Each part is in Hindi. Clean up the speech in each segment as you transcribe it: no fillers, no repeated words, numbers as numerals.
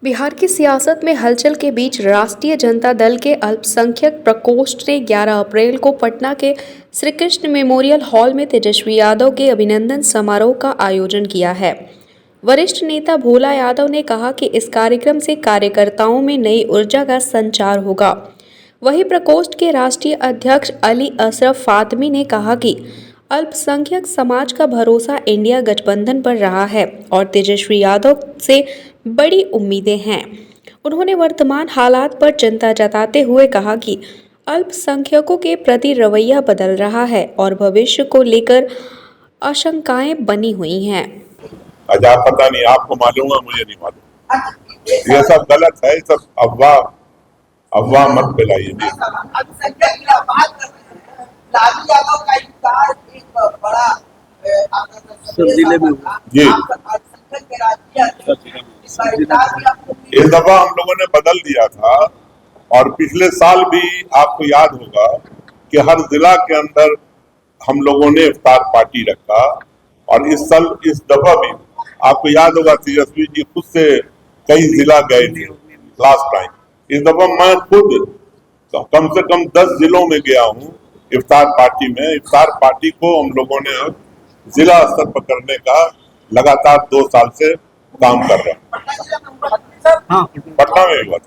बिहार की सियासत में हलचल के बीच राष्ट्रीय जनता दल के अल्पसंख्यक प्रकोष्ठ ने 11 अप्रैल को पटना के श्री कृष्ण मेमोरियल हॉल में तेजस्वी यादव के अभिनंदन समारोह का आयोजन किया है। वरिष्ठ नेता भोला यादव ने कहा कि इस कार्यक्रम से कार्यकर्ताओं में नई ऊर्जा का संचार होगा। वहीं प्रकोष्ठ के राष्ट्रीय अध्यक्ष अली अशरफ फातमी ने कहा कि अल्पसंख्यक समाज का भरोसा इंडिया गठबंधन पर रहा है और तेजस्वी यादव से बड़ी उम्मीदें हैं। उन्होंने वर्तमान हालात पर चिंता जताते हुए कहा कि अल्पसंख्यकों के प्रति रवैया बदल रहा है और भविष्य को लेकर आशंकाएं बनी हुई हैं। अच्छा, पता नहीं, आपको मालूम है, मुझे नहीं मालूम। ये सब गलत है, सब अफवाह अफवाह मत फैलाइए। लालू यादव का इंकार एक बड़ा जिले में जी इस दफा हम लोगों ने बदल दिया था और पिछले साल भी आपको याद होगा कि हर जिला के अंदर हम लोगों ने इफ्तार पार्टी रखा और इस दफा भी आपको याद होगा तेजस्वी जी खुद से कई जिला गए थे लास्ट टाइम। इस दफा मैं खुद कम से कम 10 जिलों में गया हूँ इफ्तार पार्टी में। इफ्तार पार्टी को हम लोगों ने जिला स्तर पर करने का लगातार 2 साल से काम कर रहे हैं। हाँ, पटना में हुआ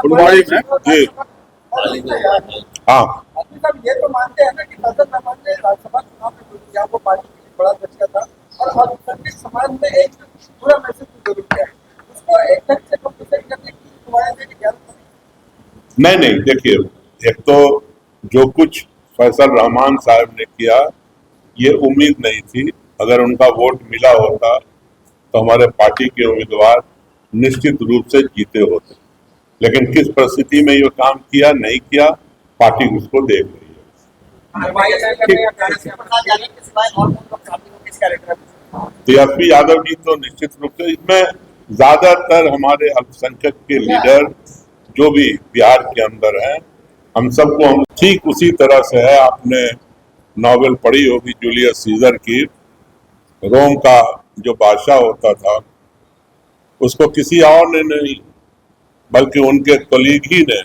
फुलवाड़ी में जी। हाँ, ये तो मानते हैं ना कि राज्यसभा चुनाव में आपको पार्टी के लिए बड़ा धक्का था और समाज में एक पूरा मैसेज की जरूरत है, उसको एक ढंग से सही करने की नहीं, देखिए, एक तो जो कुछ फैसल रहमान साहब ने किया ये उम्मीद नहीं थी। अगर उनका वोट मिला होता तो हमारे पार्टी के उम्मीदवार निश्चित रूप से जीते होते, लेकिन किस परिस्थिति में ये काम किया नहीं किया पार्टी उसको देख रही है। तेजस्वी यादव जी तो निश्चित रूप से इसमें ज्यादातर हमारे अल्पसंख्यक के लीडर जो भी बिहार के अंदर हैं हम सबको हम ठीक उसी तरह से है। आपने नॉवेल पढ़ी होगी जूलियस सीजर की, रोम का जो बादशाह होता था उसको किसी और ने नहीं बल्कि उनके कलीग ही ने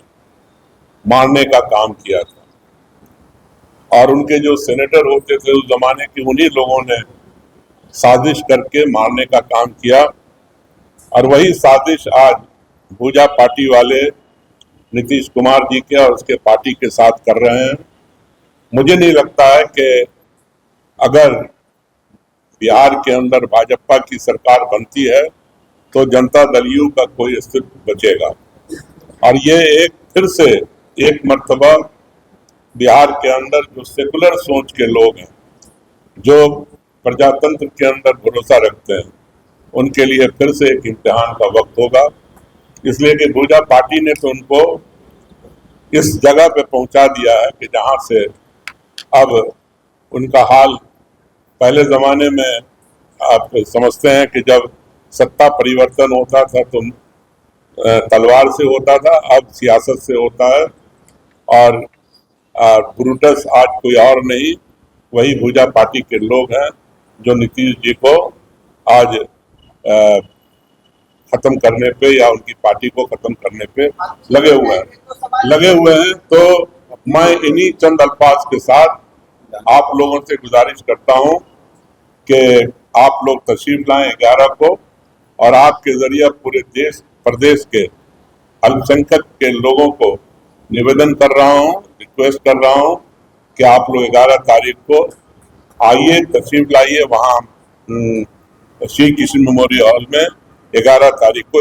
मारने का काम किया था और उनके जो सेनेटर होते थे उस जमाने के उन्हीं लोगों ने साजिश करके मारने का काम किया और वही साजिश आज भूजा पार्टी वाले नीतीश कुमार जी के और उसके पार्टी के साथ कर रहे हैं। मुझे नहीं लगता है कि अगर बिहार के अंदर भाजपा की सरकार बनती है तो जनता दलियों का कोई अस्तित्व बचेगा और ये एक फिर से एक मर्तबा बिहार के अंदर जो सेकुलर सोच के लोग हैं जो प्रजातंत्र के अंदर भरोसा रखते हैं उनके लिए फिर से एक इम्तिहान का वक्त होगा। इसलिए कि भूजा पार्टी ने तो उनको इस जगह पे पहुंचा दिया है कि जहां से अब उनका हाल पहले जमाने में आप समझते हैं कि जब सत्ता परिवर्तन होता था तो तलवार से होता था, अब सियासत से होता है और ब्रूटस आज कोई और नहीं वही भूजा पार्टी के लोग हैं जो नीतीश जी को आज खत्म करने पे या उनकी पार्टी को खत्म करने पे लगे हुए हैं। तो मैं इन्हीं चंद अल्फाज के साथ आप लोगों से गुजारिश करता हूं कि आप लोग तशरीफ लाएं 11 को और आपके जरिए पूरे देश प्रदेश के अल्पसंख्यक के लोगों को निवेदन कर रहा हूं, रिक्वेस्ट कर रहा हूं कि आप लोग 11 तारीख को आइए, तशरीफ लाइए। वहां श्री कृष्ण मेमोरियल हॉल में 11 तारीख को